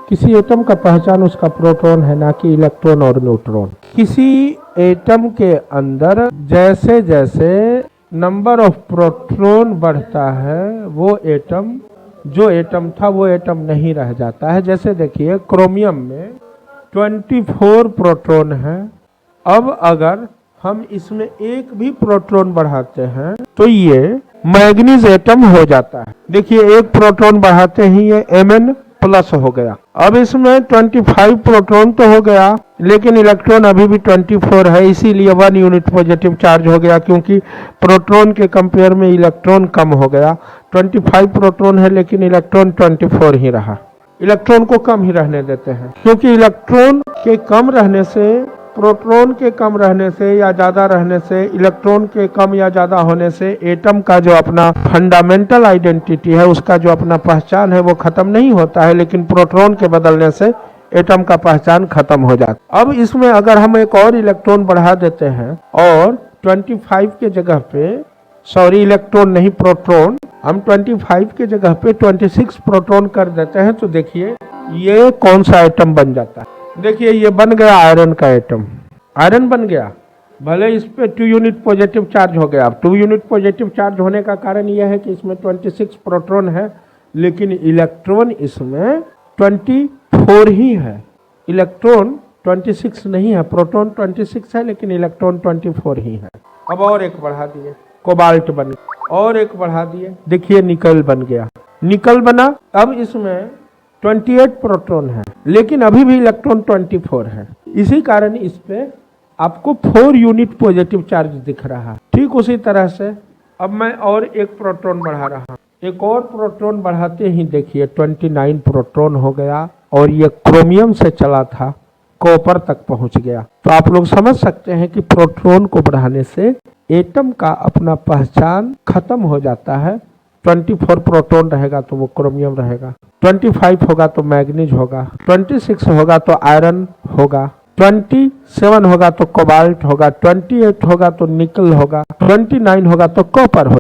किसी एटम का पहचान उसका प्रोटॉन है, ना कि इलेक्ट्रॉन और न्यूट्रॉन। किसी एटम के अंदर जैसे जैसे नंबर ऑफ प्रोटॉन बढ़ता है, वो एटम जो एटम था वो एटम नहीं रह जाता है। जैसे देखिए क्रोमियम में 24 प्रोटॉन है। अब अगर हम इसमें एक भी प्रोटॉन बढ़ाते हैं तो ये मैग्नीज एटम हो जाता है। देखिए एक प्रोटॉन बढ़ाते ही ये Mn प्लस हो गया। अब इसमें 25 प्रोटॉन तो हो गया, लेकिन इलेक्ट्रॉन अभी भी 24 है, इसीलिए 1 यूनिट पॉजिटिव चार्ज हो गया, क्योंकि प्रोटॉन के कंपेयर में इलेक्ट्रॉन कम हो गया। 25 प्रोटॉन है लेकिन इलेक्ट्रॉन 24 ही रहा। इलेक्ट्रॉन को कम ही रहने देते हैं, क्योंकि इलेक्ट्रॉन के कम रहने से, प्रोटॉन के कम रहने से या ज्यादा रहने से, इलेक्ट्रॉन के कम या ज्यादा होने से एटम का जो अपना फंडामेंटल आइडेंटिटी है, उसका जो अपना पहचान है वो खत्म नहीं होता है, लेकिन प्रोटॉन के बदलने से एटम का पहचान खत्म हो जाता है। अब इसमें अगर हम एक और इलेक्ट्रॉन बढ़ा देते हैं और 25 के जगह पे, सॉरी इलेक्ट्रॉन नहीं प्रोटॉन, हम 25 के जगह पे 26 प्रोटॉन कर देते हैं, तो देखिए ये कौन सा एटम बन जाता है। देखिए ये बन गया आयरन का एटम। आयरन बन गया, भले इस पे 2 यूनिट पॉजिटिव चार्ज हो गया। 2 यूनिट पॉजिटिव चार्ज होने का कारण यह है कि इसमें 26 प्रोटॉन है, लेकिन इलेक्ट्रॉन इसमें 24 ही है। इलेक्ट्रॉन 26 नहीं है, प्रोटॉन 26 है, लेकिन इलेक्ट्रॉन 24 ही है। अब और एक बढ़ा दिए, कोबाल्ट बन गया, और एक बढ़ा दिए, देखिए निकल बन गया। निकल बना, अब इसमें 28 प्रोटॉन है, लेकिन अभी भी इलेक्ट्रॉन 24 है। इसी कारण इस पे आपको 4 यूनिट पॉजिटिव चार्ज दिख रहा है। ठीक उसी तरह से अब मैं और एक प्रोटॉन बढ़ा रहा हूँ। एक और प्रोटॉन बढ़ाते ही देखिए 29 प्रोटॉन हो गया, और ये क्रोमियम से चला था कॉपर तक पहुंच गया। तो आप लोग समझ सकते हैं कि प्रोटॉन को बढ़ाने से एटम का अपना पहचान खत्म हो जाता है। 24 प्रोटॉन रहेगा तो वो क्रोमियम रहेगा, 25 होगा तो मैग्नीज होगा, 26 होगा तो आयरन होगा, 27 होगा तो कोबाल्ट होगा, 28 होगा तो निकल होगा, 29 होगा तो कॉपर होगा।